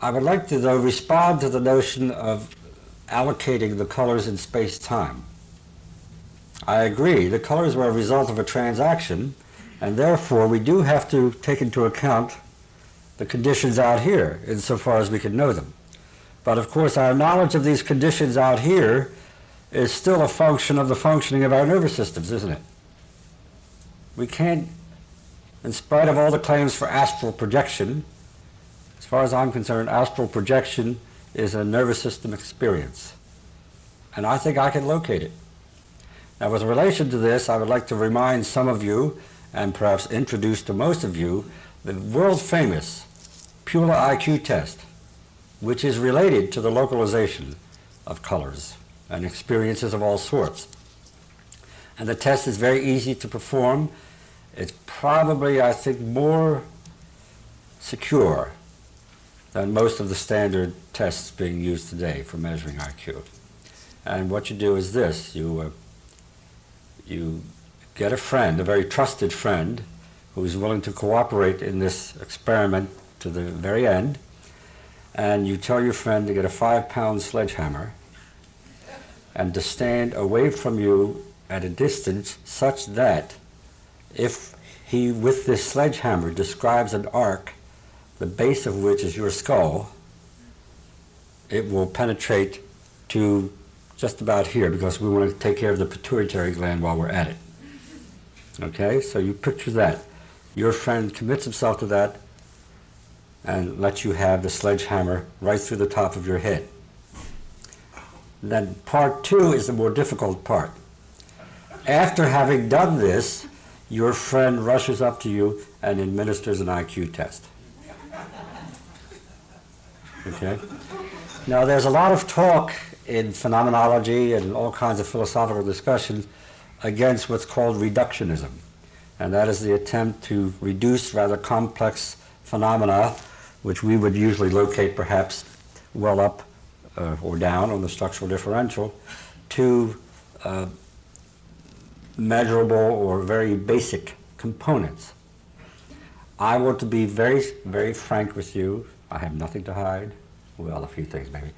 I would like to, though, respond to the notion of allocating the colors in space-time. I agree, the colors were a result of a transaction, and therefore we do have to take into account the conditions out here, insofar as we can know them. But of course, our knowledge of these conditions out here is still a function of the functioning of our nervous systems, isn't it? We can't, in spite of all the claims for astral projection, as far as I'm concerned, astral projection is a nervous system experience. And I think I can locate it. Now, with relation to this, I would like to remind some of you, and perhaps introduce to most of you, the world-famous Pula IQ test, which is related to the localization of colors and experiences of all sorts. And the test is very easy to perform. It's probably, I think, more secure than most of the standard tests being used today for measuring IQ. And what you do is this: you get a friend, a very trusted friend, who's willing to cooperate in this experiment to the very end, and you tell your friend to get a 5-pound sledgehammer and to stand away from you at a distance such that if he, with this sledgehammer, describes an arc, the base of which is your skull, it will penetrate to just about here, because we want to take care of the pituitary gland while we're at it. Okay, so you picture that. Your friend commits himself to that and lets you have the sledgehammer right through the top of your head. Then part two is the more difficult part. After having done this, your friend rushes up to you and administers an IQ test. Okay? Now, there's a lot of talk in phenomenology and all kinds of philosophical discussions against what's called reductionism. And that is the attempt to reduce rather complex phenomena, which we would usually locate perhaps well up or down on the structural differential, to measurable or very basic components. I want to be very, very frank with you. I have nothing to hide. Well, a few things maybe.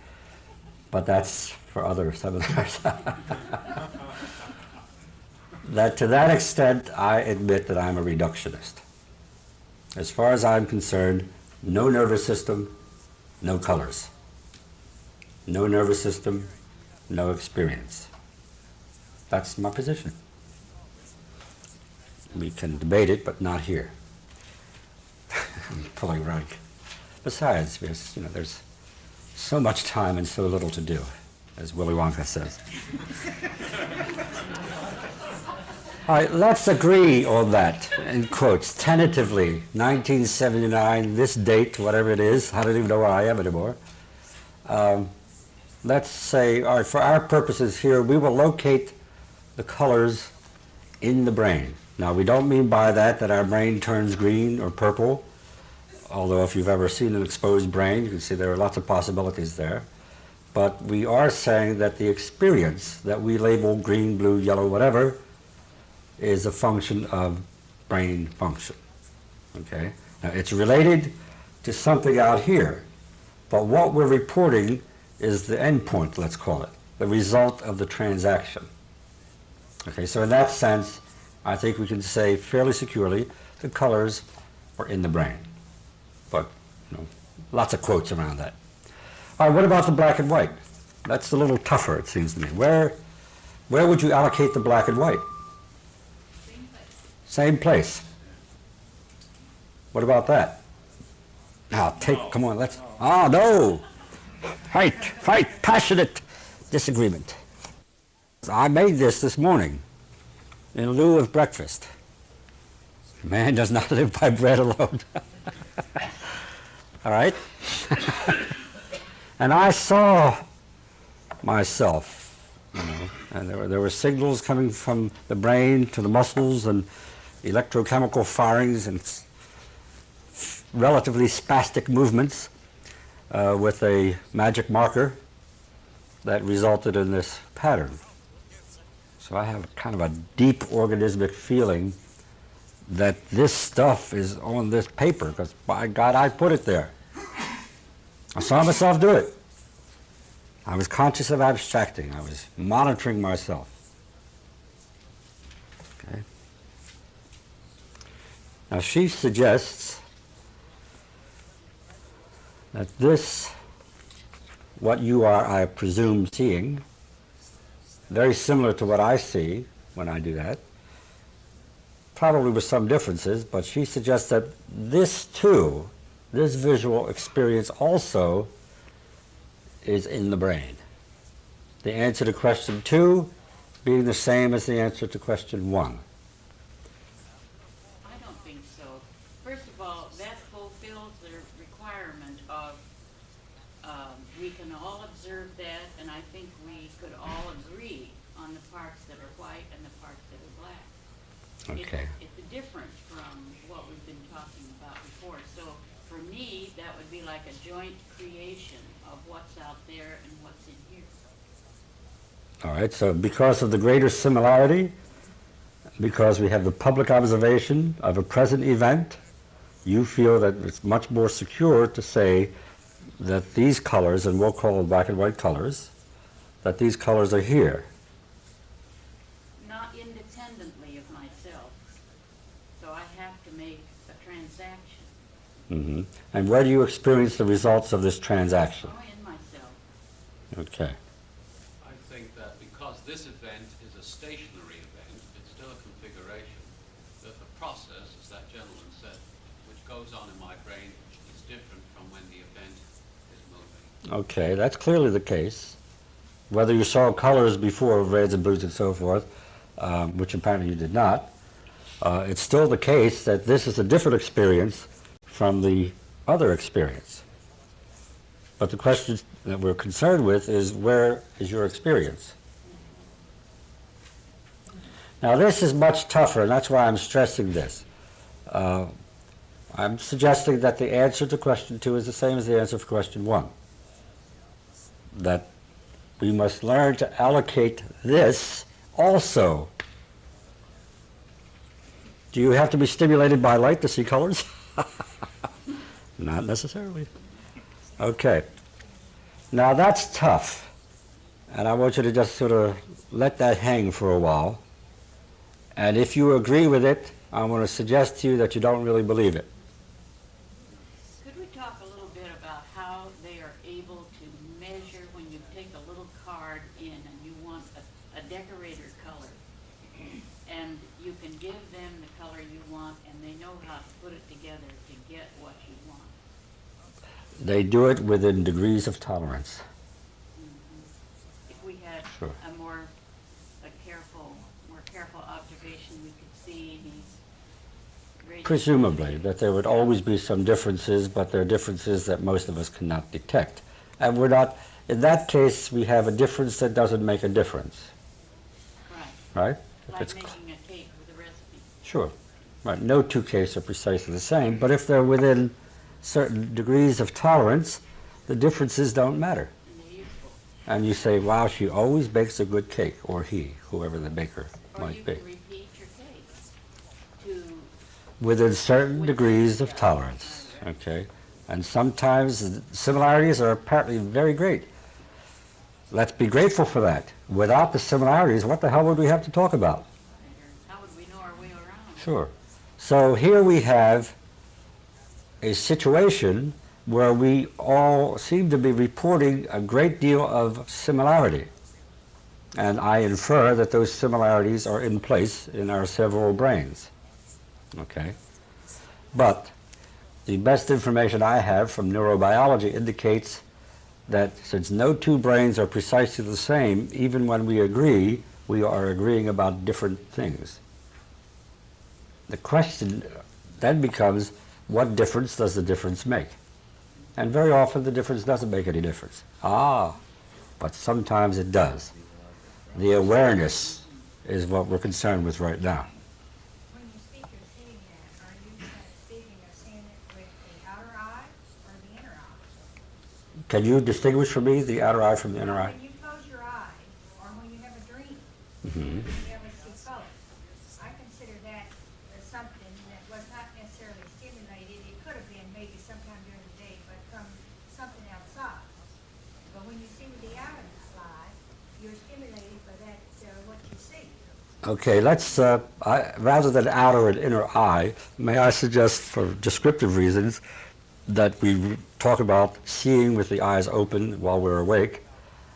But that's for other seminars. That to that extent, I admit that I'm a reductionist. As far as I'm concerned, no nervous system, no colors. No nervous system, no experience. That's my position. We can debate it, but not here. I'm pulling rank. Besides, there's so much time and so little to do, as Willy Wonka says. All right, let's agree on that, in quotes, tentatively, 1979, this date, whatever it is, I don't even know where I am anymore. Let's say, all right, for our purposes here, we will locate the colors in the brain. Now, we don't mean by that our brain turns green or purple, although if you've ever seen an exposed brain, you can see there are lots of possibilities there. But we are saying that the experience that we label green, blue, yellow, whatever, is a function of brain function. Okay? Now, it's related to something out here, but what we're reporting is the endpoint, let's call it, the result of the transaction. Okay, so in that sense, I think we can say fairly securely the colors are in the brain. But, lots of quotes around that. All right, what about the black and white? That's a little tougher, it seems to me. Where would you allocate the black and white? Same place. What about that? Now, come on, let's, no! Fight, passionate disagreement. I made this morning in lieu of breakfast. Man does not live by bread alone. All right? And I saw myself, and there were signals coming from the brain to the muscles and electrochemical firings and relatively spastic movements with a magic marker that resulted in this pattern. So I have kind of a deep organismic feeling that this stuff is on this paper, because by God, I put it there. I saw myself do it. I was conscious of abstracting. I was monitoring myself. Okay. Now she suggests that this, what you are, I presume, seeing, very similar to what I see when I do that, probably with some differences, but she suggests that this too, this visual experience also is in the brain. The answer to question 2 being the same as the answer to question 1. I don't think so. First of all, that fulfills the requirement of we can all observe that, and I think we could all agree on the parts that are white and the parts that are black. Okay. It's different from what we've been talking about before. So for me, that would be like a joint creation of what's out there and what's in here. All right, so because of the greater similarity, because we have the public observation of a present event, you feel that it's much more secure to say that these colors, and we'll call them black and white colors, that these colors are here. Not independently of myself. So I have to make a transaction. Mm-hmm. And where do you experience the results of this transaction? Oh, in myself. Okay. I think that because this event is a stationary event, it's still a configuration, that the process, as that gentleman said, which goes on in my brain is different from when the event is moving. Okay, that's clearly the case. Whether you saw colors before, reds and blues and so forth, which apparently you did not, it's still the case that this is a different experience from the other experience. But the question that we're concerned with is, where is your experience? Now this is much tougher, and that's why I'm stressing this. I'm suggesting that the answer to question 2 is the same as the answer for question 1. That we must learn to allocate this also. Do you have to be stimulated by light to see colors? Not necessarily. Okay. Now that's tough. And I want you to just sort of let that hang for a while. And if you agree with it, I want to suggest to you that you don't really believe it. Could we talk a little bit about how they are able to measure when you take a little card in and you want a decorator color, and you can give them the color you want and they know how to put it together to get what you want? They do it within degrees of tolerance. Mm-hmm. If we had Sure. a more careful observation, we could see these. Presumably, that there would always be some differences, but there are differences that most of us cannot detect. And we're not, in that case, we have a difference that doesn't make a difference. Right. Right? Like making a cake with a recipe. Sure. Right. No two cakes are precisely the same, but if they're within certain degrees of tolerance, the differences don't matter. And they're useful. And you say, wow, she always bakes a good cake, or he, whoever the baker might be. Or you can repeat your cake to Within certain degrees of tolerance, okay? And sometimes the similarities are apparently very great. Let's be grateful for that. Without the similarities, what the hell would we have to talk about? how would we know our way around? Sure. So here we have a situation where we all seem to be reporting a great deal of similarity. And I infer that those similarities are in place in our several brains. Okay? But the best information I have from neurobiology indicates that since no two brains are precisely the same, even when we agree, we are agreeing about different things. The question then becomes, what difference does the difference make? And very often the difference doesn't make any difference. But sometimes it does. The awareness is what we're concerned with right now. When you speak of seeing that, are you speaking of seeing it with the outer eye or the inner eye? Can you distinguish for me the outer eye from the inner eye? When you close your eye, or when you have a dream, Mm-hmm. you ever see color. I consider that as something that was not necessarily stimulated. It could have been maybe sometime during the day, but from something outside. Okay, let's, rather than outer and inner eye, may I suggest for descriptive reasons that we talk about seeing with the eyes open while we're awake,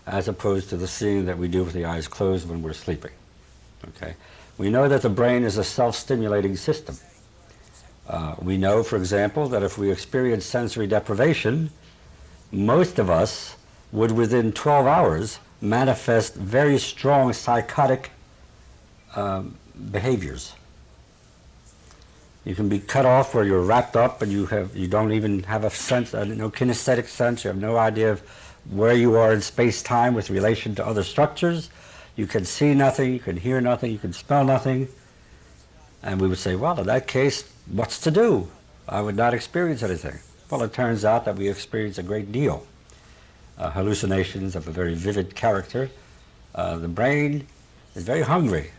as opposed to the seeing that we do with the eyes closed when we're sleeping. Okay? We know that the brain is a self-stimulating system. We know, for example, that if we experience sensory deprivation, most of us would within 12 hours manifest very strong psychotic behaviors. You can be cut off where you're wrapped up and you don't even have a sense, no kinesthetic sense, you have no idea of where you are in space-time with relation to other structures. You can see nothing, you can hear nothing, you can smell nothing. And we would say, well, in that case, what's to do? I would not experience anything. Well, it turns out that we experience a great deal. Hallucinations of a very vivid character. The brain is very hungry.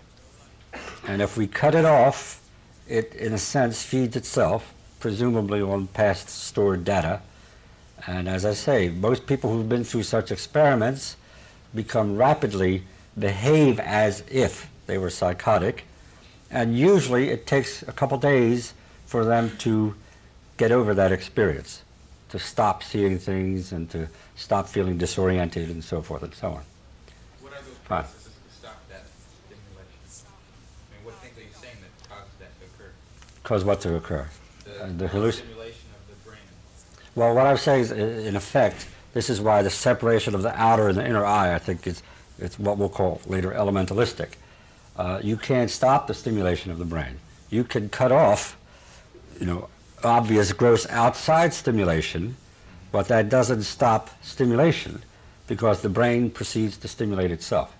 And if we cut it off, it, in a sense, feeds itself, presumably on past stored data. And as I say, most people who've been through such experiments rapidly behave as if they were psychotic. And usually it takes a couple days for them to get over that experience, to stop seeing things and to stop feeling disoriented and so forth and so on. What are those processes to stop that stimulation? I mean, what things are you saying that causes that to occur? Cause what to occur? The stimulation of the brain. Well, what I'm saying is, in effect, this is why the separation of the outer and the inner eye, I think, it's what we'll call later elementalistic. You can't stop the stimulation of the brain. You can cut off, obvious gross outside stimulation, but that doesn't stop stimulation because the brain proceeds to stimulate itself.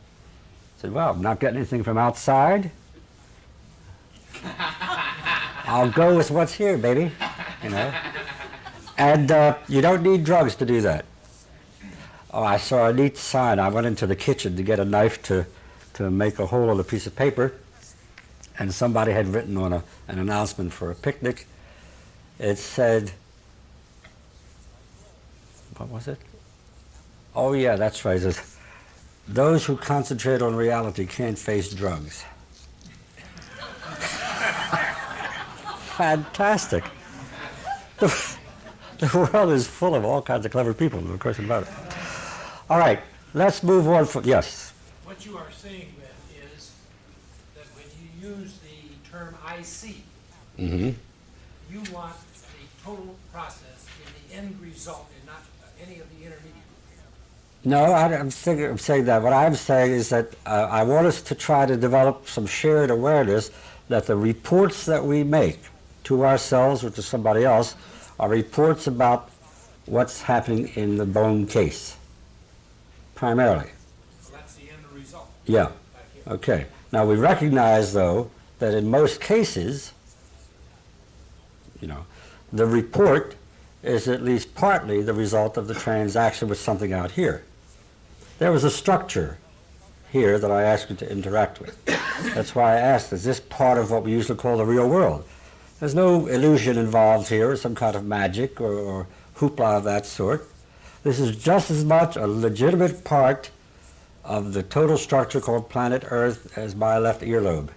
So, well, I'm not getting anything from outside. I'll go with what's here, baby. And you don't need drugs to do that. Oh, I saw a neat sign. I went into the kitchen to get a knife to make a hole in a piece of paper, and somebody had written on an announcement for a picnic. It said, what was it? Oh yeah, that's right. It says, those who concentrate on reality can't face drugs. Fantastic. The world is full of all kinds of clever people, no question about it. All right, let's move on from, yes. What you are saying then is that when you use the term I see, you want the total process in the end result and not any of the intermediate. No, I'm saying that. What I'm saying is that I want us to try to develop some shared awareness that the reports that we make to ourselves or to somebody else are reports about what's happening in the bone case, primarily. So that's the end result. Yeah. Okay. Now we recognize, though, that in most cases, the report is at least partly the result of the transaction with something out here. There was a structure here that I asked you to interact with. That's why I asked, is this part of what we usually call the real world? There's no illusion involved here, or some kind of magic or hoopla of that sort. This is just as much a legitimate part of the total structure called planet Earth as my left earlobe.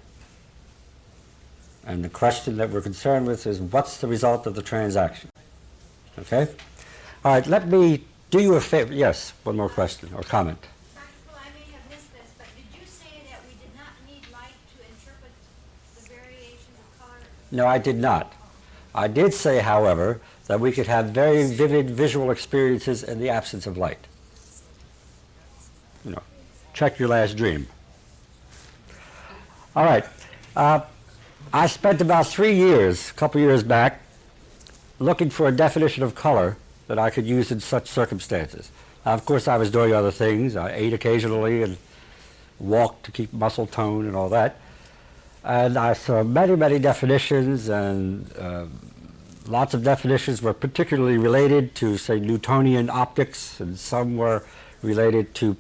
And the question that we're concerned with is, what's the result of the transaction? Okay? All right, let me do you a favor. Yes, one more question or comment. Dr. Pula, I may have missed this, but did you say that we did not need light to interpret the variations of color? No, I did not. I did say, however, that we could have very vivid visual experiences in the absence of light. Check your last dream. All right. I spent about 3 years, a couple years back, looking for a definition of color that I could use in such circumstances. Now, of course, I was doing other things. I ate occasionally and walked to keep muscle tone and all that. And I saw many, many definitions, and lots of definitions were particularly related to, say, Newtonian optics, and some were related to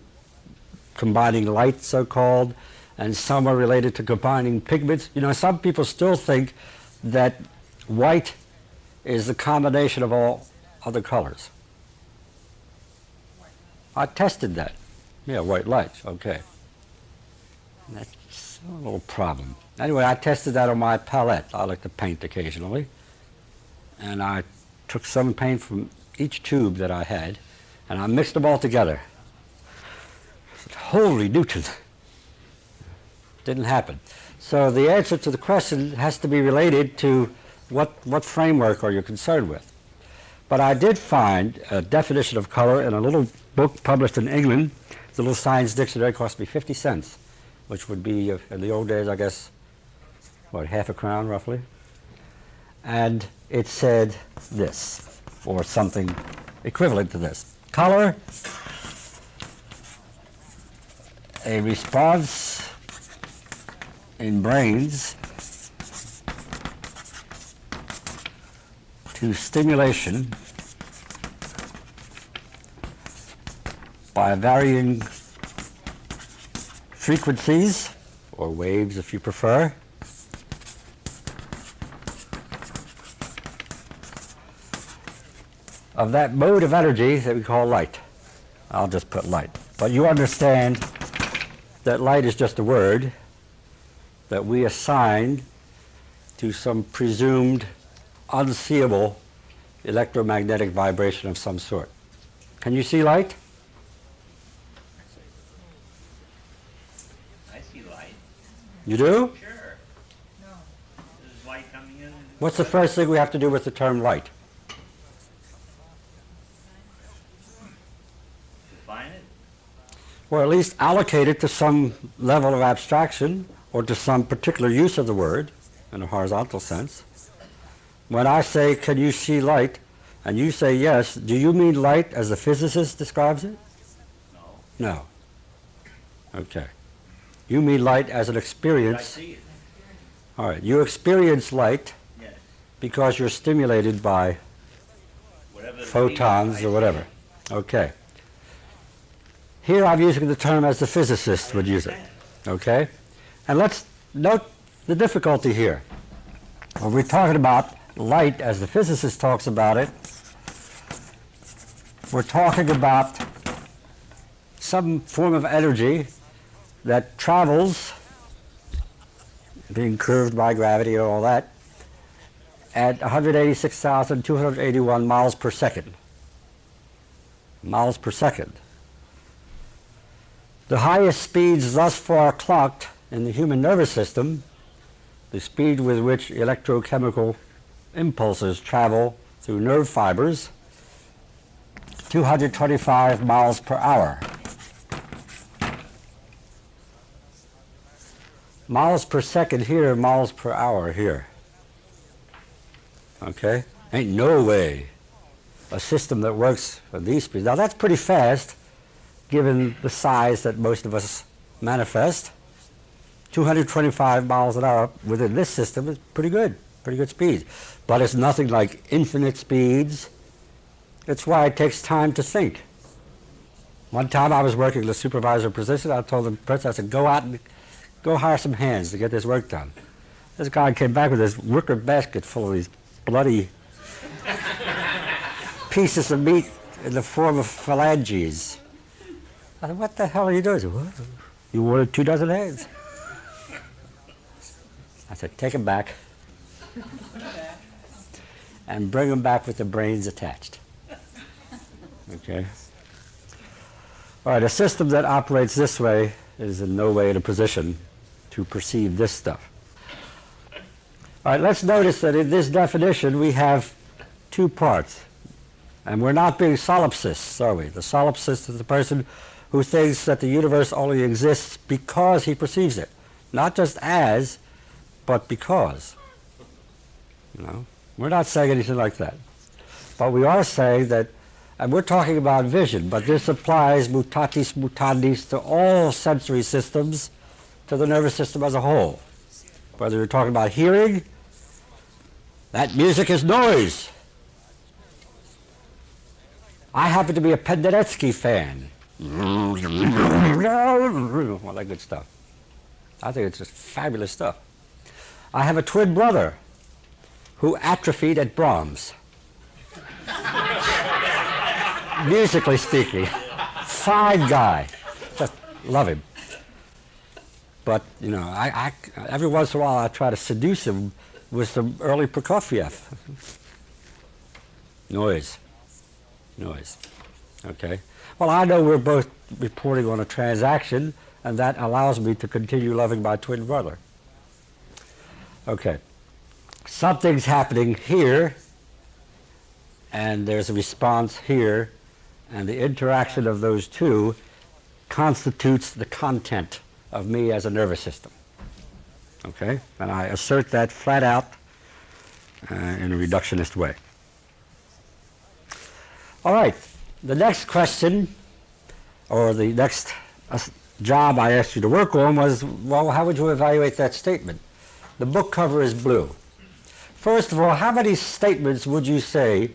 combining light, so-called, and some were related to combining pigments. Some people still think that white is the combination of all other colors. I tested that. Yeah, white light, okay. A little problem. Anyway, I tested that on my palette. I like to paint occasionally. And I took some paint from each tube that I had, and I mixed them all together. I said, holy Newton. Didn't happen. So the answer to the question has to be related to what framework are you concerned with. But I did find a definition of color in a little book published in England. The little science dictionary cost me 50 cents, which would be, in the old days, I guess, what, half a crown roughly? And it said this, or something equivalent to this. Color, a response in brains to stimulation by varying frequencies, or waves if you prefer, of that mode of energy that we call light. I'll just put light. But you understand that light is just a word that we assign to some presumed unseeable electromagnetic vibration of some sort. Can you see light? I see light. You do? Sure. No. There's light coming in. What's the first thing we have to do with the term light? Define it. Or at least allocate it to some level of abstraction or to some particular use of the word in a horizontal sense. When I say, can you see light, and you say yes, do you mean light as the physicist describes it? No. No. Okay. You mean light as an But I experience. see it. All right. You experience light Yes. because you're stimulated by Whatever the photons field, or whatever. Okay. Here I'm using the term as the physicist would use it. Okay? And let's note the difficulty here. When we're talking about light as the physicist talks about it, we're talking about some form of energy that travels, being curved by gravity and all that, at 186,281 miles per second. Miles per second. The highest speeds thus far clocked in the human nervous system, the speed with which electrochemical impulses travel through nerve fibers, 225 miles per hour. Miles per second here, miles per hour here. Okay? Ain't no way a system that works at these speeds. Now that's pretty fast given the size that most of us manifest. 225 miles an hour within this system is pretty good speed. But it's nothing like infinite speeds. It's why it takes time to think. One time I was working in the supervisor position. I told the person, I said, go out and go hire some hands to get this work done. This guy came back with this wicker basket full of these bloody pieces of meat in the form of phalanges. I said, what the hell are you doing? He said, what? You wanted 24 hands. I said, take them back and bring them back with the brains attached. Okay? All right, a system that operates this way is in no way in a position to perceive this stuff. All right, let's notice that in this definition we have two parts. And we're not being solipsists, are we? The solipsist is the person who thinks that the universe only exists because he perceives it. Not just as, but because. You know? We're not saying anything like that. But we are saying that, and we're talking about vision, but this applies mutatis mutandis to all sensory systems, to the nervous system as a whole. Whether you're talking about hearing, that music is noise. I happen to be a Penderecki fan. All that good stuff. I think it's just fabulous stuff. I have a twin brother who atrophied at Brahms. Musically speaking. Fine guy. Just love him. But, you know, every once in a while I try to seduce him with some early Prokofiev. Noise. Okay. Well, I know we're both reporting on a transaction, and that allows me to continue loving my twin brother. Okay. Something's happening here, and there's a response here, and the interaction of those two constitutes the content of me as a nervous system. Okay? And I assert that flat out in a reductionist way. All right. The next question, or the next job I asked you to work on was, well, how would you evaluate that statement? The book cover is blue. First of all, how many statements would you say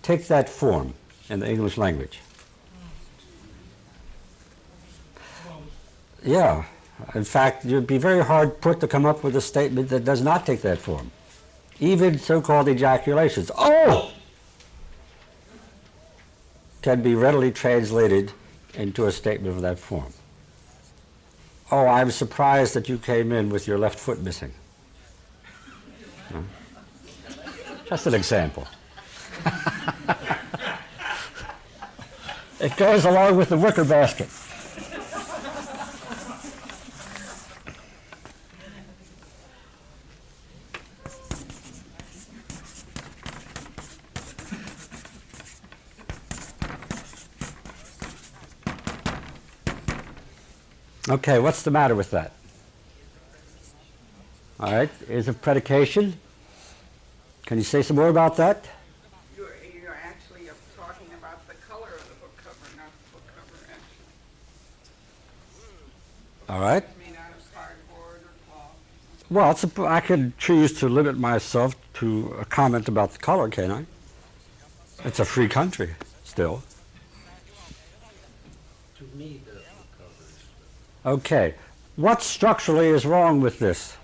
take that form in the English language? Yeah. In fact, you'd be very hard put to come up with a statement that does not take that form. Even so-called ejaculations. Oh! Can be readily translated into a statement of that form. Oh, I'm surprised that you came in with your left foot missing. Huh? Just an example. It goes along with the wicker basket. Okay, what's the matter with that? All right, is of predication. Can you say some more about that? You're actually talking about the color of the book cover, not the book cover, actually. All right. It's made out of cardboard or cloth. Well, I can choose to limit myself to a comment about the color, can't I? It's a free country, still. To me, the cover is Okay. What structurally is wrong with this?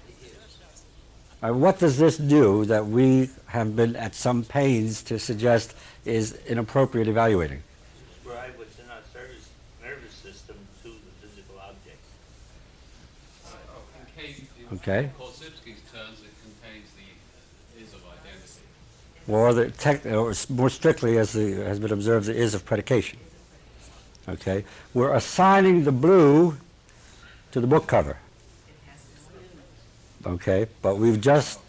What does this do that we have been at some pains to suggest is inappropriate evaluating? Describe what's in our nervous system to the physical object. In Okay. Korzybski's terms, it contains the is of identity. Or more strictly, as has been observed, the is of predication. Okay. We're assigning the blue to the book cover. Okay, but we've just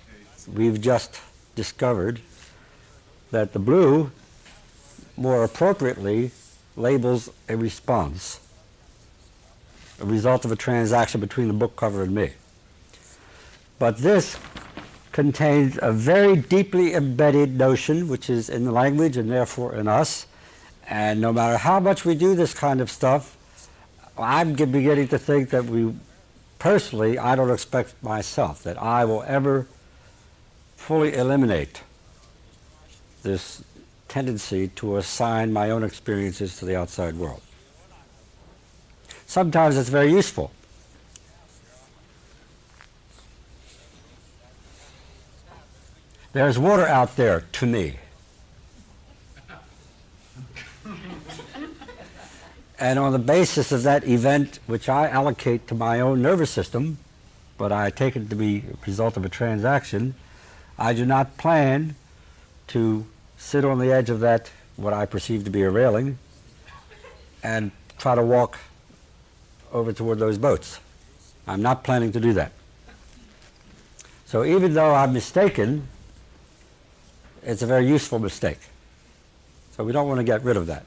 discovered that the blue more appropriately labels a response, a result of a transaction between the book cover and me. But this contains a very deeply embedded notion, which is in the language and therefore in us, and no matter how much we do this kind of stuff, I'm beginning to think that personally, I don't expect myself that I will ever fully eliminate this tendency to assign my own experiences to the outside world. Sometimes it's very useful. There's water out there to me. And on the basis of that event, which I allocate to my own nervous system, but I take it to be a result of a transaction, I do not plan to sit on the edge of that, what I perceive to be a railing, and try to walk over toward those boats. I'm not planning to do that. So even though I'm mistaken, it's a very useful mistake. So we don't want to get rid of that.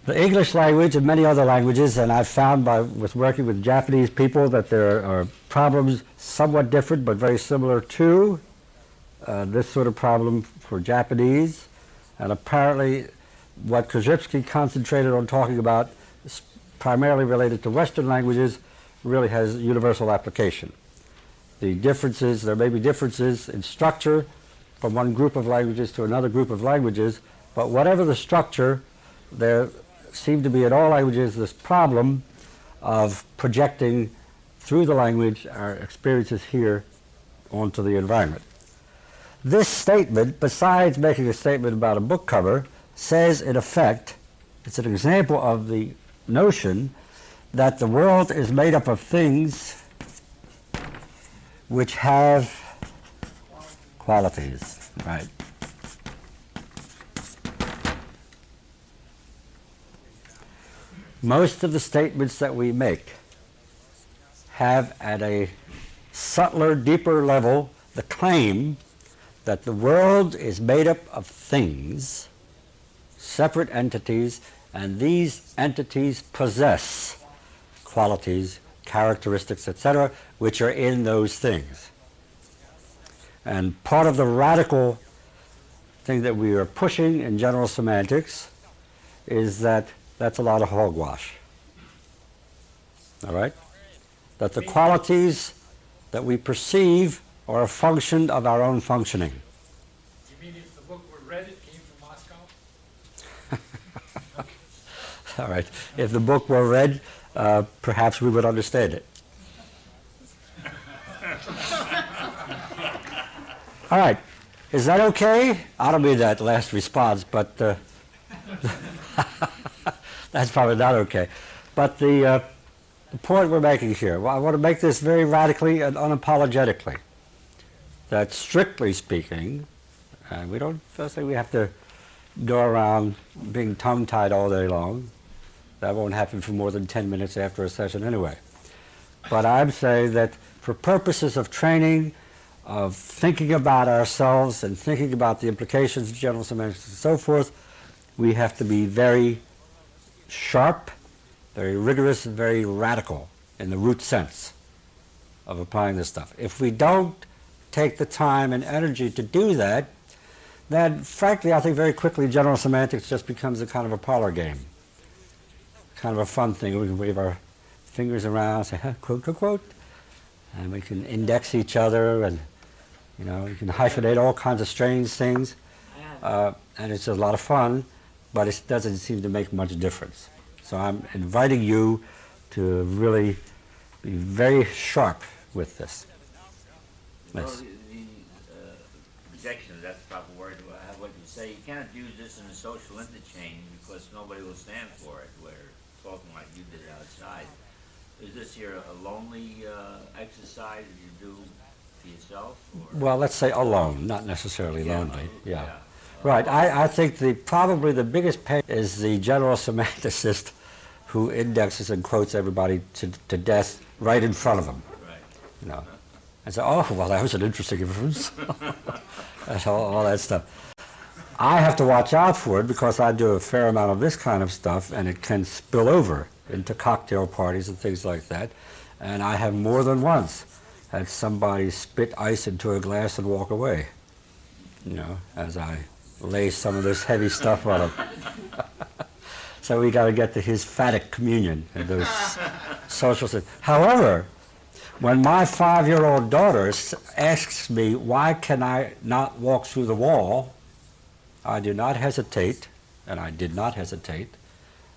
The English language and many other languages, and I've found with working with Japanese people that there are problems somewhat different but very similar to this sort of problem for Japanese. And apparently what Korzybski concentrated on talking about, primarily related to Western languages, really has universal application. The differences, there may be differences in structure from one group of languages to another group of languages, but whatever the structure, there seem to be in all languages this problem of projecting through the language our experiences here onto the environment. This statement, besides making a statement about a book cover, says in effect, it's an example of the notion that the world is made up of things which have qualities, right? Most of the statements that we make have at a subtler, deeper level the claim that the world is made up of things, separate entities, and these entities possess qualities, characteristics, etc., which are in those things. And part of the radical thing that we are pushing in general semantics is that that's a lot of hogwash. All right? That the qualities that we perceive are a function of our own functioning. You mean if the book were read, it came from Moscow? All right. If the book were read, perhaps we would understand it. All right. Is that okay? I don't mean that last response, but that's probably not okay. But the point we're making here, well, I want to make this very radically and unapologetically, that strictly speaking, and we don't say we have to go around being tongue-tied all day long. That won't happen for more than 10 minutes after a session anyway. But I'm saying that for purposes of training, of thinking about ourselves and thinking about the implications of general semantics and so forth, we have to be very sharp, very rigorous, and very radical in the root sense of applying this stuff. If we don't take the time and energy to do that, then frankly I think very quickly general semantics just becomes a kind of a parlor game. Kind of a fun thing. We can wave our fingers around, say, quote, quote, quote, and we can index each other, and you know, you can hyphenate all kinds of strange things, and it's a lot of fun, but it doesn't seem to make much difference. So I'm inviting you to really be very sharp with this. Well, Yes. the rejection, if that's the proper word, what you say, you cannot use this in a social interchange because nobody will stand for it, where talking like you did outside. Is this here a lonely exercise you do to yourself? Or? Well, let's say alone, not necessarily lonely. Yeah. Yeah. Right. I think probably the biggest pain is the general semanticist who indexes and quotes everybody to death right in front of them. Right. You know, and so, oh, well, that was an interesting inference. That's all that stuff. I have to watch out for it because I do a fair amount of this kind of stuff, and it can spill over into cocktail parties and things like that. And I have more than once had somebody spit ice into a glass and walk away, you know, as I lay some of this heavy stuff on him. So we got to get to his phatic communion and those social things. However, when my 5-year-old daughter asks me, why can I not walk through the wall, I do not hesitate, and I did not hesitate,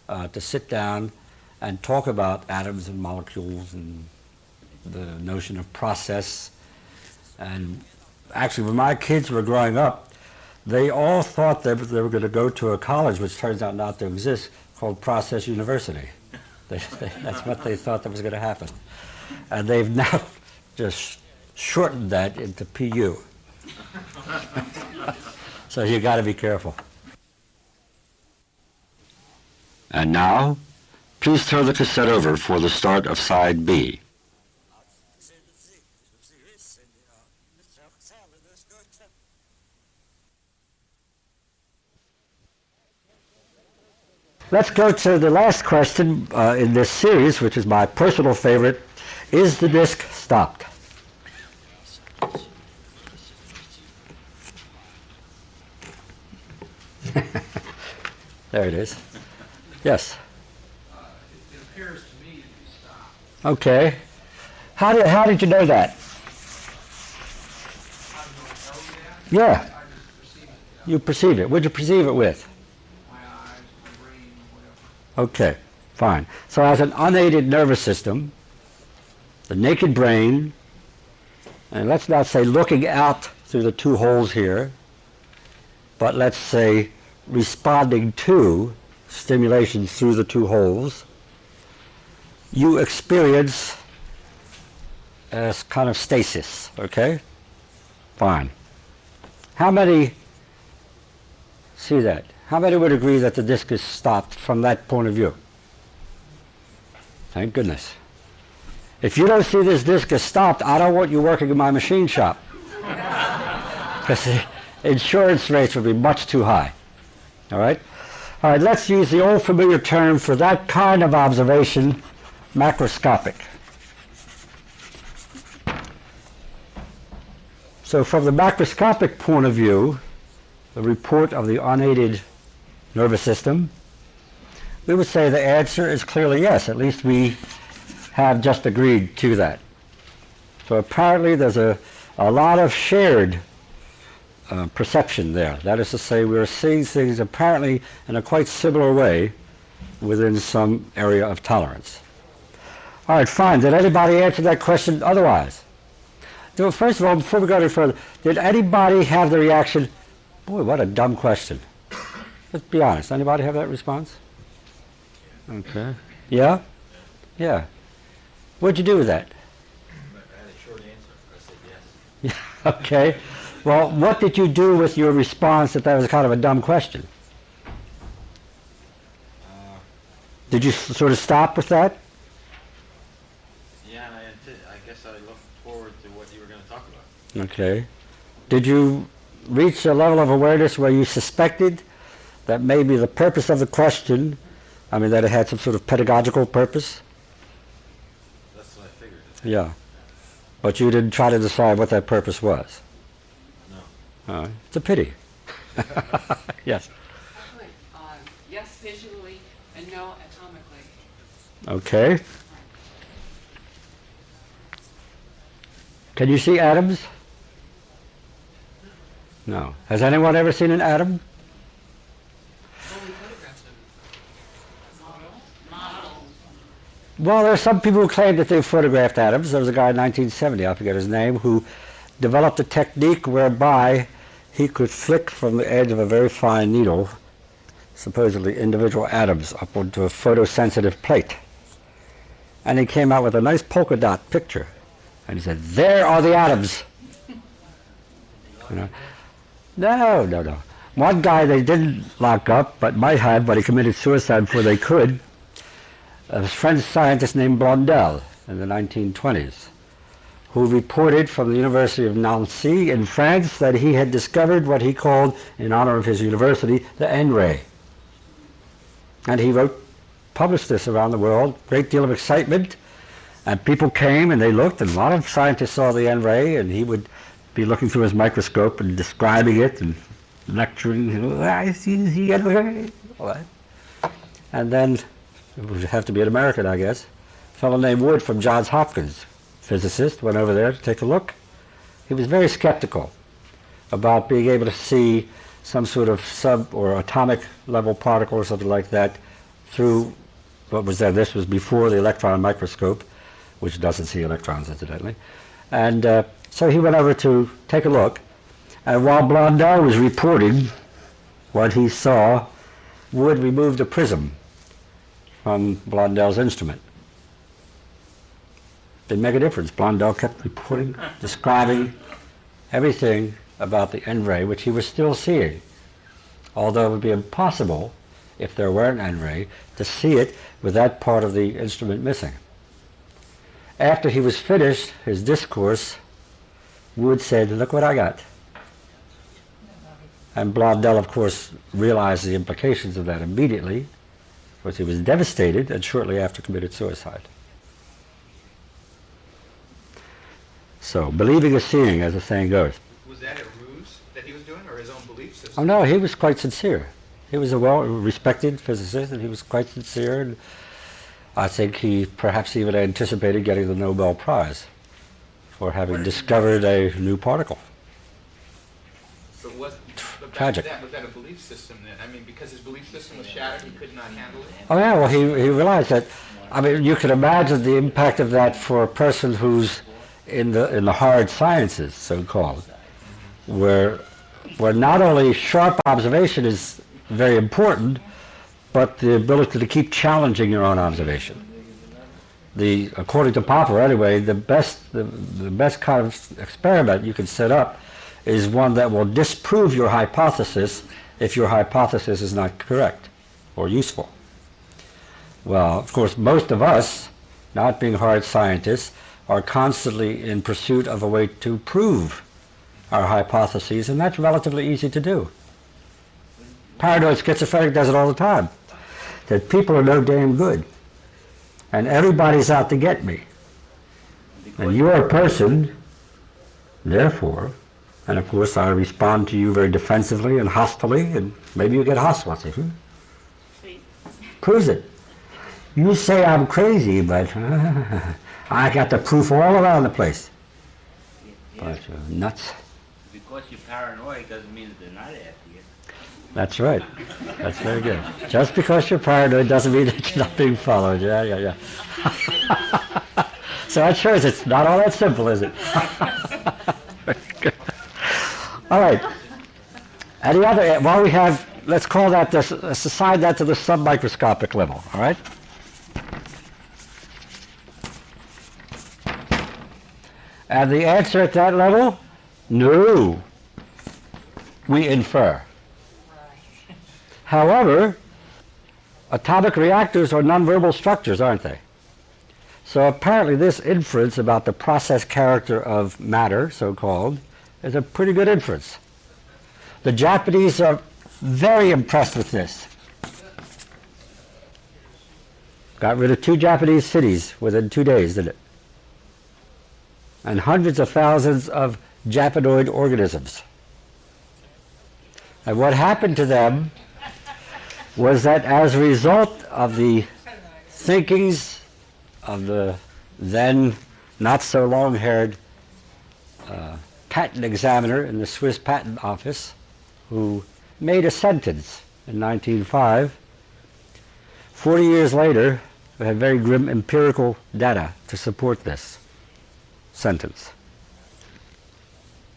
to sit down and talk about atoms and molecules and the notion of process. And actually, when my kids were growing up, they all thought they were going to go to a college, which turns out not to exist, called Process University. That's what they thought that was going to happen. And they've now just shortened that into PU. So you got to be careful. And now, please throw the cassette over for the start of side B. Let's go to the last question in this series, which is my personal favorite. Is the disc stopped? There it is. Yes. It appears to me to be stopped. Okay. How did you know that? How do I know that? Yeah. I just perceive it. You perceive it. What'd you perceive it with? My eyes, my brain, whatever. Okay, fine. So as an unaided nervous system, the naked brain, and let's not say looking out through the two holes here, but let's say responding to stimulation through the two holes, you experience as kind of stasis, okay? Fine. How many see that? How many would agree that the disk is stopped from that point of view? Thank goodness. If you don't see this disk is stopped, I don't want you working in my machine shop. Because the insurance rates would be much too high. All right? All right, let's use the old familiar term for that kind of observation, macroscopic. So from the macroscopic point of view, the report of the unaided nervous system, we would say the answer is clearly yes. At least we have just agreed to that. So apparently there's a lot of shared perception there. That is to say, we're seeing things apparently in a quite similar way within some area of tolerance. All right, fine. Did anybody answer that question otherwise? So first of all, before we go any further, did anybody have the reaction, boy, what a dumb question? Let's be honest. Anybody have that response? Okay. Yeah? Yeah. What'd you do with that? I had a short answer. I said yes. Yeah, okay. Well, what did you do with your response that was kind of a dumb question? Did you sort of stop with that? Yeah, and I guess I looked forward to what you were going to talk about. Okay. Did you reach a level of awareness where you suspected that maybe the purpose of the question, I mean, that it had some sort of pedagogical purpose? That's what I figured. Yeah. But you didn't try to decide what that purpose was? No. It's a pity. Yes. Actually, yes visually and no atomically. Okay. Can you see atoms? No. Has anyone ever seen an atom? Only photographs of Models. Well, there are some people who claim that they've photographed atoms. There was a guy in 1970, I forget his name, who developed a technique whereby he could flick from the edge of a very fine needle, supposedly individual atoms, up onto a photosensitive plate. And he came out with a nice polka dot picture. And he said, there are the atoms. You know? No. One guy they didn't lock up, but might have, but he committed suicide before they could, a French scientist named Blondel in the 1920s, who reported from the University of Nancy in France that he had discovered what he called, in honor of his university, the N-ray. And he published this around the world, great deal of excitement, and people came and they looked, and a lot of scientists saw the N-ray, and he would be looking through his microscope and describing it and lecturing, you know, I see the N-ray, all that. And then, it would have to be an American, I guess, a fellow named Wood from Johns Hopkins, physicist, went over there to take a look. He was very skeptical about being able to see some sort of sub or atomic level particle or something like that through what was there. This was before the electron microscope, which doesn't see electrons, incidentally. And so he went over to take a look. And while Blondel was reporting what he saw, Wood removed a prism from Blondel's instrument. Didn't make a difference. Blondel kept reporting, describing everything about the N-ray, which he was still seeing. Although it would be impossible, if there were an N-ray, to see it with that part of the instrument missing. After he was finished his discourse, Wood said, look what I got. And Blondel, of course, realized the implications of that immediately, because he was devastated and shortly after committed suicide. So, believing is seeing, as the saying goes. Was that a ruse that he was doing, or his own belief system? Oh no, he was quite sincere. He was a well-respected physicist, and he was quite sincere, and I think he perhaps even anticipated getting the Nobel Prize for having discovered a new particle. But back Tragic. to that, was that a belief system then? I mean, because his belief system was shattered, he could not handle it? Oh yeah, well he realized that, I mean, you can imagine the impact of that for a person who's in the hard sciences, so-called, where not only sharp observation is very important, but the ability to keep challenging your own observation. according to Popper anyway, the best kind of experiment you can set up is one that will disprove your hypothesis if your hypothesis is not correct or useful. Well, of course, most of us, not being hard scientists, are constantly in pursuit of a way to prove our hypotheses, and that's relatively easy to do. Paranoid schizophrenic does it all the time. That people are no damn good, and everybody's out to get me. And you're a person, therefore, and of course I respond to you very defensively and hostilely, and maybe you get hostile. I say, proves it. You say I'm crazy, but I got the proof all around the place. Bunch of nuts. Because you're paranoid doesn't mean that they're not after you. That's right. That's very good. Just because you're paranoid doesn't mean that you're not being followed. Yeah. So that shows it's not all that simple, is it? All right. Any other, well, we have, let's call that, let's assign that to the submicroscopic level, all right? And the answer at that level? No. We infer. However, atomic reactors are nonverbal structures, aren't they? So apparently this inference about the process character of matter, so-called, is a pretty good inference. The Japanese are very impressed with this. Got rid of 2 Japanese cities within 2 days, didn't it? And hundreds of thousands of Japanoid organisms. And what happened to them was that as a result of the thinkings of the then not so long-haired patent examiner in the Swiss patent office, who made a sentence in 1905, 40 years later, we had very grim empirical data to support this sentence.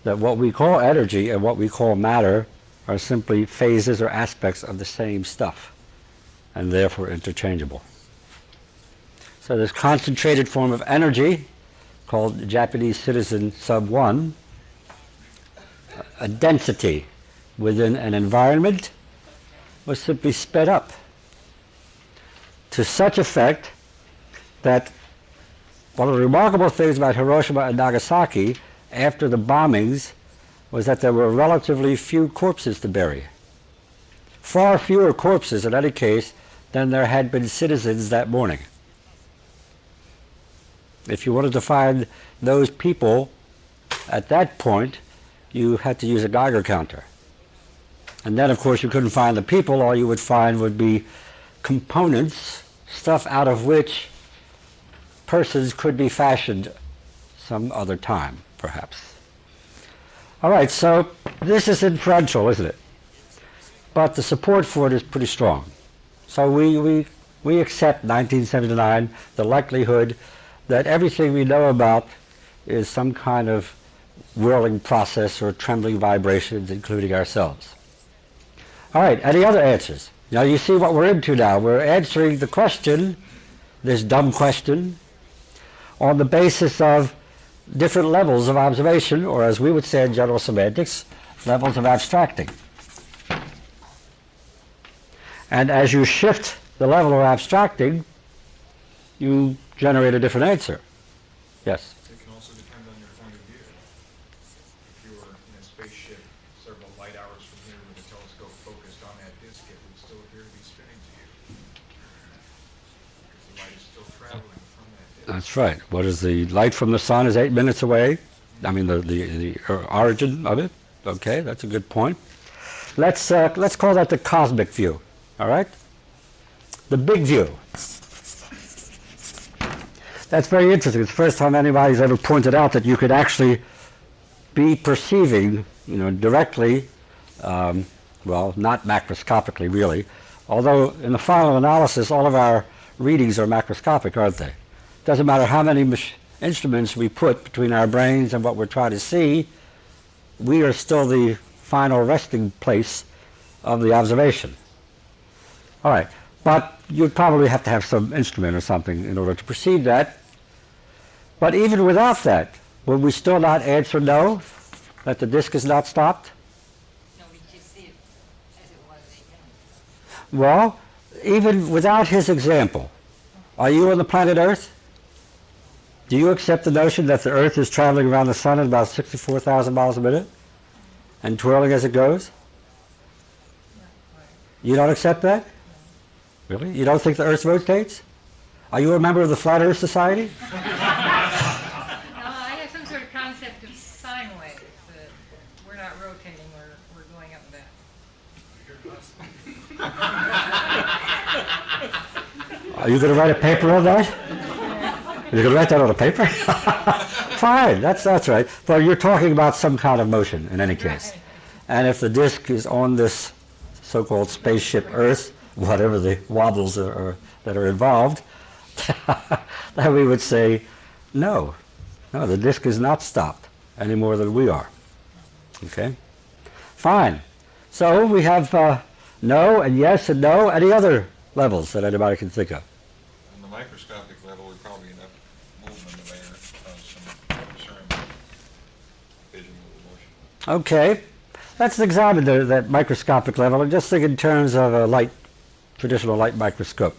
That what we call energy and what we call matter are simply phases or aspects of the same stuff, and therefore interchangeable. So this concentrated form of energy, called the Japanese citizen sub 1, a density within an environment, was simply sped up to such effect that one of the remarkable things about Hiroshima and Nagasaki after the bombings was that there were relatively few corpses to bury. Far fewer corpses in any case than there had been citizens that morning. If you wanted to find those people at that point, you had to use a Geiger counter. And then of course you couldn't find the people, all you would find would be components, stuff out of which persons could be fashioned some other time, perhaps. All right, so this is inferential, isn't it? But the support for it is pretty strong. So we accept 1979, the likelihood that everything we know about is some kind of whirling process or trembling vibrations, including ourselves. All right, any other answers? Now you see what we're into now. We're answering the question, this dumb question, on the basis of different levels of observation, or as we would say in general semantics, levels of abstracting. And as you shift the level of abstracting, you generate a different answer. Yes? It can also depend on your point of view. If you were in a spaceship several light hours from here with a telescope focused on that disk, it would still appear to be spinning to you. Because the light is still traveling from that disk. That's right. What is the light from the sun is 8 minutes away. I mean the origin of it. Okay, that's a good point. Let's call that the cosmic view. All right? The big view. That's very interesting. It's the first time anybody's ever pointed out that you could actually be perceiving, directly, well, not macroscopically really, although in the final analysis all of our readings are macroscopic, aren't they? Doesn't matter how many instruments we put between our brains and what we're trying to see, we are still the final resting place of the observation. All right, But you'd probably have to have some instrument or something in order to perceive that. But even without that, will we still not answer no, that the disk is not stopped? No, we just see it as it was. Well, even without his example, are you on the planet Earth? Do you accept the notion that the Earth is traveling around the sun at about 64,000 miles a minute and twirling as it goes? You don't accept that? Really? You don't think the Earth rotates? Are you a member of the Flat Earth Society? No, I have some sort of concept of sine waves, that we're not rotating, we're going up and back. Are you going to write a paper on that? You're going to write that on a paper? Fine, that's right. Well, you're talking about some kind of motion in any case. And if the disk is on this so-called spaceship Earth, whatever the wobbles are that are involved, then we would say, no, the disk is not stopped any more than we are. Okay? Fine. So we have no and yes and no. Any other levels that anybody can think of? On the microscopic level, we probably enough movement there, some discernment, vision, motion. Okay. Let's examine that microscopic level and just think in terms of a traditional light microscope.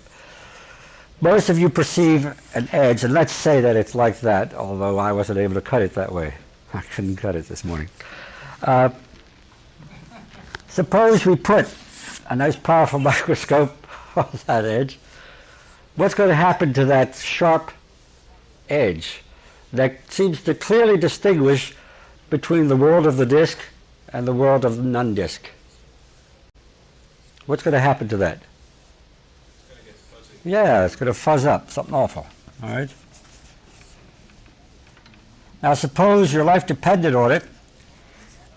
Most of you perceive an edge, and let's say that it's like that, although I wasn't able to cut it that way. I couldn't cut it this morning. Suppose we put a nice powerful microscope on that edge. What's going to happen to that sharp edge that seems to clearly distinguish between the world of the disk and the world of the non-disk? What's going to happen to that? It's going to get fuzzy. Yeah, it's going to fuzz up, something awful. All right? Now suppose your life depended on it,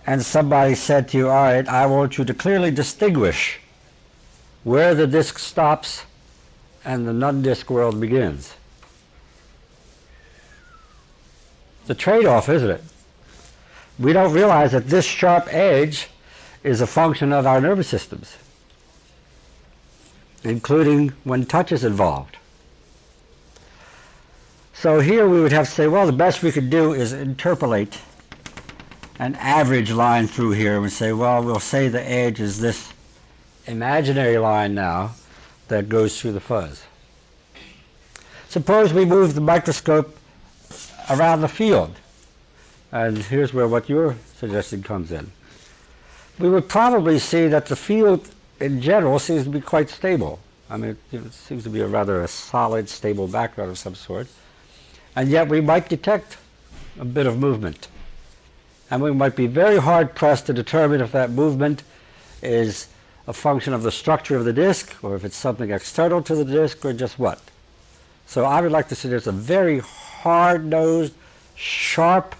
and somebody said to you, all right, I want you to clearly distinguish where the disk stops and the non-disk world begins. It's a trade-off, isn't it? We don't realize that this sharp edge is a function of our nervous systems, including when touch is involved. So here we would have to say, well, the best we could do is interpolate an average line through here and say, well, we'll say the edge is this imaginary line now that goes through the fuzz. Suppose we move the microscope around the field, and here's where what you're suggesting comes in. We would probably see that the field in general seems to be quite stable. I mean, it seems to be a solid, stable background of some sort, and yet we might detect a bit of movement. And we might be very hard-pressed to determine if that movement is a function of the structure of the disk, or if it's something external to the disk, or just what. So I would like to suggest a very hard-nosed, sharp,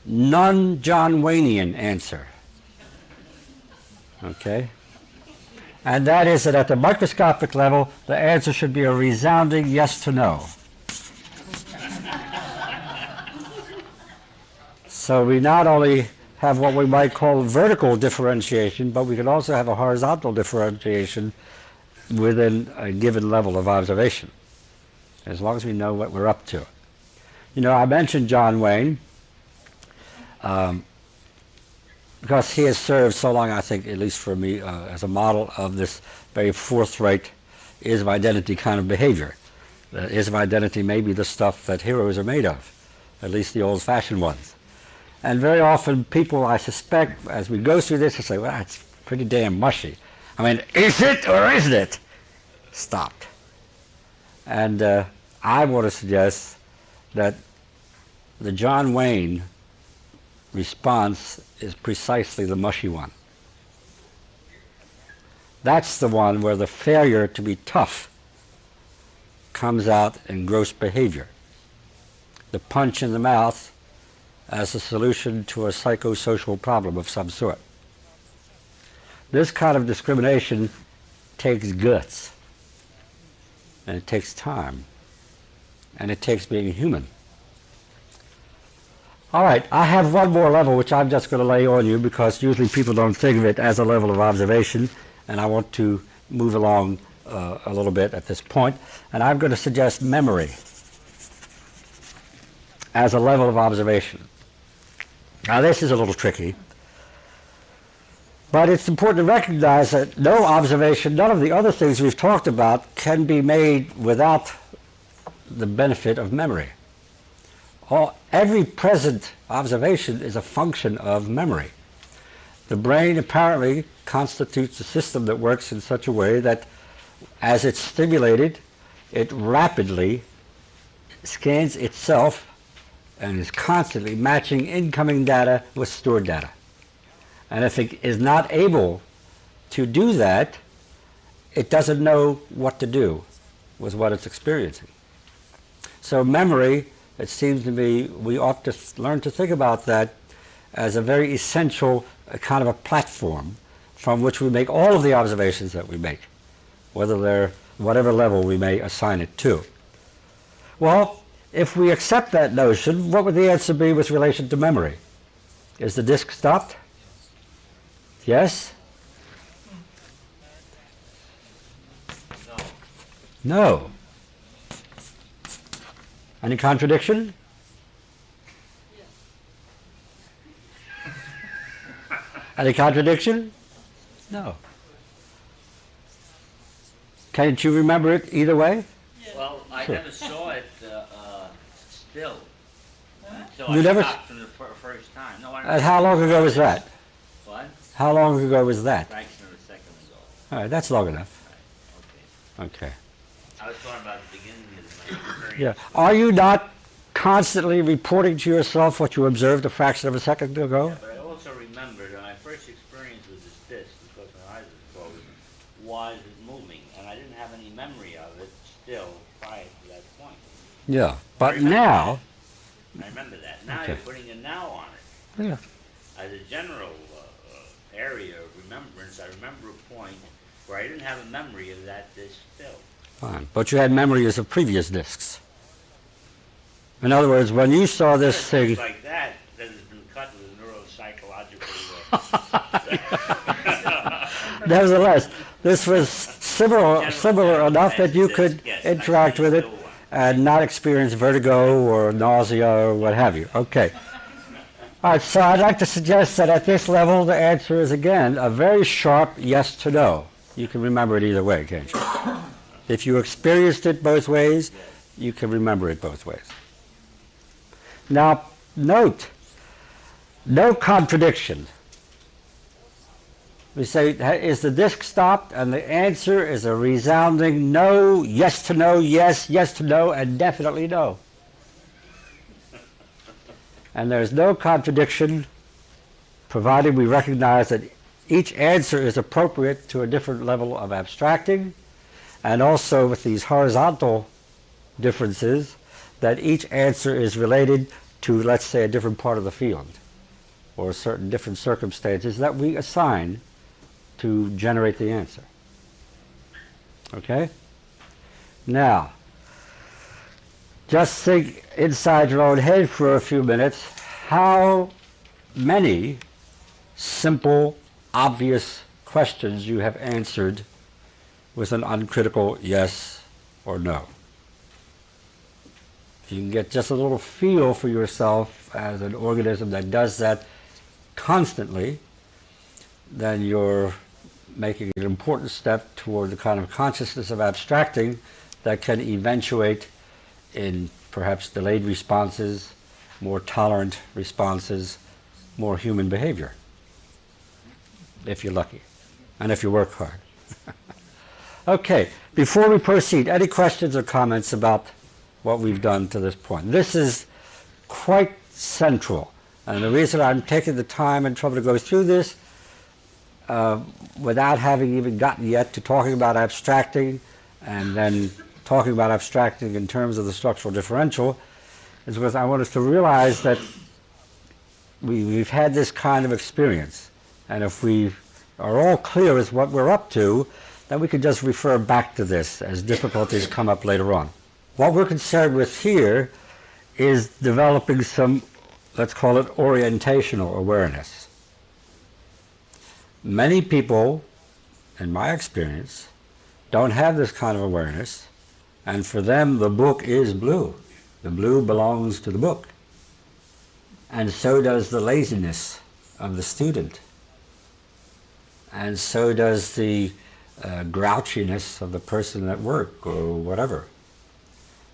non-John Waynian answer. Okay? And that is that at the microscopic level, the answer should be a resounding yes to no. So we not only have what we might call vertical differentiation, but we can also have a horizontal differentiation within a given level of observation, as long as we know what we're up to. You know, I mentioned John Wayne because he has served so long, I think, at least for me, as a model of this very forthright ism identity kind of behavior. The ism identity may be the stuff that heroes are made of, at least the old-fashioned ones. And very often people, I suspect, as we go through this, will say, well, that's pretty damn mushy. I mean, is it or isn't it? Stopped. And I want to suggest that the John Wayne response is precisely the mushy one. That's the one where the failure to be tough comes out in gross behavior. The punch in the mouth as a solution to a psychosocial problem of some sort. This kind of discrimination takes guts, and it takes time, and it takes being human. All right, I have one more level which I'm just going to lay on you because usually people don't think of it as a level of observation, and I want to move along a little bit at this point, and I'm going to suggest memory as a level of observation. Now this is a little tricky, but it's important to recognize that no observation, none of the other things we've talked about can be made without the benefit of memory. Every present observation is a function of memory. The brain apparently constitutes a system that works in such a way that as it's stimulated, it rapidly scans itself and is constantly matching incoming data with stored data. And if it is not able to do that, it doesn't know what to do with what it's experiencing. So memory, it seems to me, we ought to learn to think about that as a very essential kind of a platform from which we make all of the observations that we make, whether they're whatever level we may assign it to. Well, if we accept that notion, what would the answer be with relation to memory? Is the disk stopped? Yes? No. Any contradiction? Any contradiction? No. Can't you remember it either way? Well, I Sure. never saw it still. So You I never stopped for the first time. No, I And how long ago was that? What? How long ago was that? Fraction of a second ago. All right, that's long enough. Right. Okay. I was talking about the beginning of my experience. Yeah. Are you not constantly reporting to yourself what you observed a fraction of a second ago? Yeah, but I also remembered my first experience with this disc, because my eyes were closed, was it moving, and I didn't have any memory of it still prior to that point. Yeah. But now, I remember that. Now Okay. you're putting a now on it. yeah. As a general area of remembrance, I remember a point where I didn't have a memory of that disc still. Fine. But you had memories of previous discs. In other words, when you saw this Things thing, like that has been cut with a neuropsychological. nevertheless, this was similar enough that you could interact with it and not experience vertigo or nausea or what have you. Okay. All right, so I'd like to suggest that at this level, the answer is, again, a very sharp yes to no. You can remember it either way, can't you? If you experienced it both ways, you can remember it both ways. Now, note, no contradiction. We say, is the disk stopped? And the answer is a resounding no, yes to no, yes, yes to no, and definitely no. And there's no contradiction, provided we recognize that each answer is appropriate to a different level of abstracting, and also with these horizontal differences, that each answer is related to, let's say, a different part of the field, or certain different circumstances that we assign to generate the answer. Okay? Now, just think inside your own head for a few minutes how many simple, obvious questions you have answered with an uncritical yes or no. If you can get just a little feel for yourself as an organism that does that constantly, then you're making an important step toward the kind of consciousness of abstracting that can eventuate in perhaps delayed responses, more tolerant responses, more human behavior, if you're lucky, and if you work hard. Okay, before we proceed, any questions or comments about what we've done to this point? This is quite central, and the reason I'm taking the time and trouble to go through this without having even gotten yet to talking about abstracting and then talking about abstracting in terms of the structural differential is because I want us to realize that we've had this kind of experience, and if we are all clear as what we're up to, then we can just refer back to this as difficulties come up later on. What we're concerned with here is developing some, let's call it orientational awareness. Many people, in my experience, don't have this kind of awareness, and for them the book is blue. The blue belongs to the book. And so does the laziness of the student. And so does the grouchiness of the person at work or whatever.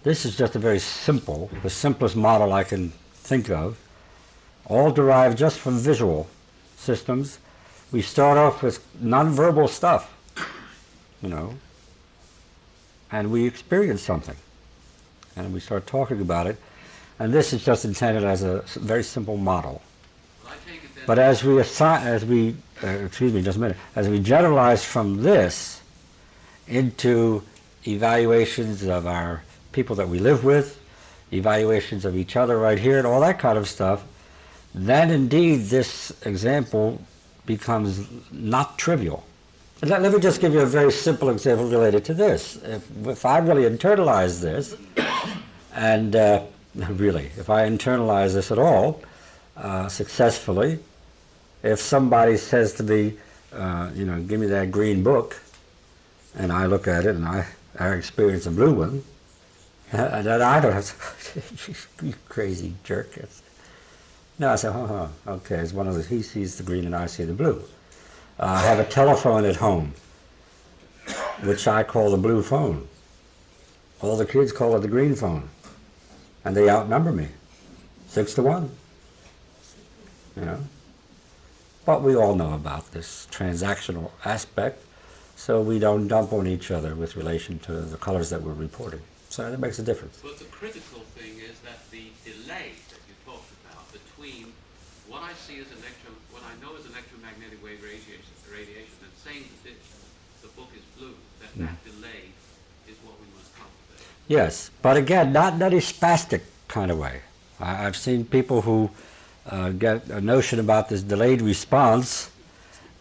This is just a very simple, the simplest model I can think of, all derived just from visual systems. We start off with nonverbal stuff, and we experience something, and we start talking about it, and this is just intended as a very simple model. But as we generalize from this into evaluations of our people that we live with, evaluations of each other right here, and all that kind of stuff, then indeed this example becomes not trivial. Let me just give you a very simple example related to this. If I really internalize this, and really, if I internalize this at all, successfully, if somebody says to me, give me that green book, and I look at it and I experience a blue one, and then I don't have to, you crazy jerk. No, I say, okay, it's one of those, he sees the green and I see the blue. I have a telephone at home, which I call the blue phone. All the kids call it the green phone. And they outnumber me, 6-1. But we all know about this transactional aspect, so we don't dump on each other with relation to the colors that we're reporting. So that makes a difference. But the critical thing is that the delay that you talked about between what I see as what I know as electromagnetic wave radiation, and saying that the book is blue, that delay is what we must cultivate. Yes, but again, not in any spastic kind of way. I've seen people who get a notion about this delayed response,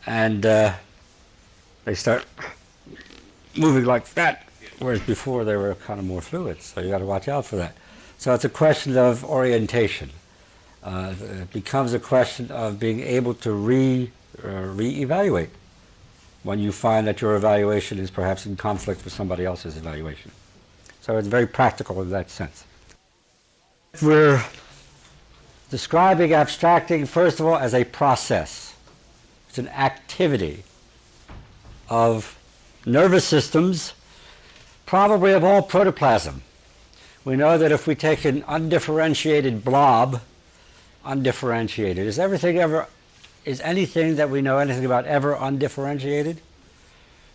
and they start moving like that, whereas before they were kind of more fluid, so you got to watch out for that. So it's a question of orientation. It becomes a question of being able to re-evaluate when you find that your evaluation is perhaps in conflict with somebody else's evaluation. So it's very practical in that sense. We're describing abstracting, first of all, as a process. It's an activity of nervous systems, probably of all protoplasm. We know that if we take an undifferentiated blob, undifferentiated, is anything that we know anything about ever undifferentiated?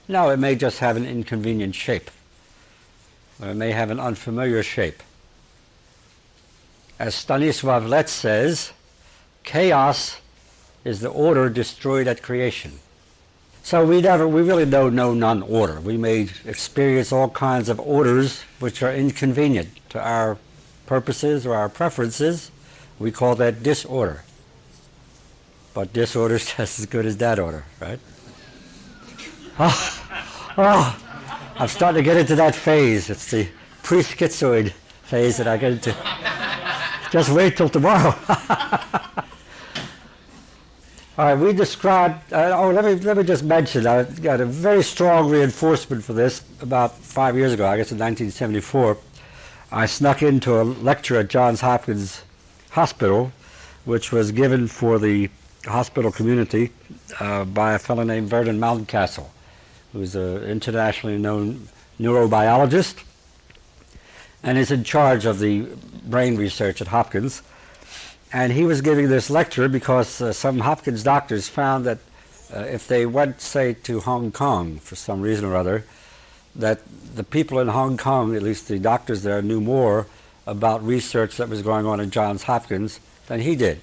No, it may just have an inconvenient shape, or it may have an unfamiliar shape. As Stanisław Lec says, chaos is the order destroyed at creation. So we really know no non-order. We may experience all kinds of orders which are inconvenient to our purposes or our preferences. We call that disorder. But disorder is just as good as that order, right? I'm starting to get into that phase. It's the pre-schizoid phase that I get into. Just wait till tomorrow. All right, we described, let me just mention, I got a very strong reinforcement for this about 5 years ago, I guess in 1974. I snuck into a lecture at Johns Hopkins Hospital, which was given for the hospital community by a fellow named Vernon Mountcastle, who's an internationally known neurobiologist and is in charge of the brain research at Hopkins. And he was giving this lecture because some Hopkins doctors found that if they went, say, to Hong Kong for some reason or other, that the people in Hong Kong, at least the doctors there, knew more about research that was going on at Johns Hopkins than he did.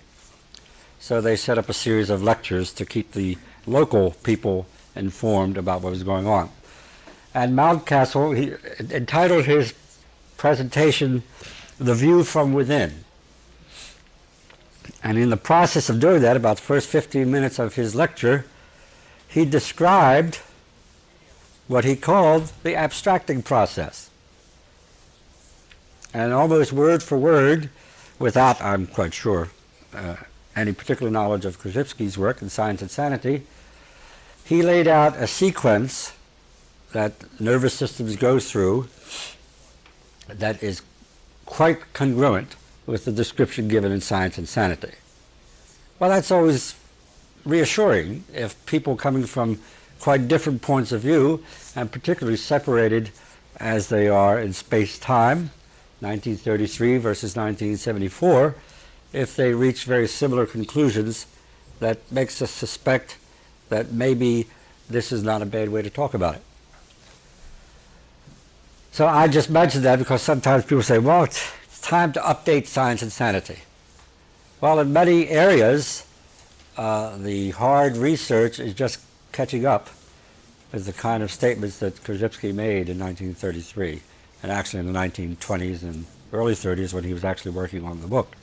So they set up a series of lectures to keep the local people informed about what was going on. And Mountcastle, he entitled his presentation, "The View from Within." And in the process of doing that, about the first 15 minutes of his lecture, he described what he called the abstracting process. And almost word for word, without, I'm quite sure, any particular knowledge of Krzyzewski's work in Science and Sanity, he laid out a sequence that nervous systems go through that is quite congruent with the description given in Science and Sanity. Well, that's always reassuring if people coming from quite different points of view, and particularly separated as they are in space-time, 1933 versus 1974, if they reach very similar conclusions, that makes us suspect that maybe this is not a bad way to talk about it. So I just mentioned that because sometimes people say, well, it's time to update Science and Sanity. Well, in many areas, the hard research is just catching up with the kind of statements that Krzyzewski made in 1933, and actually in the 1920s and early 30s when he was actually working on the book.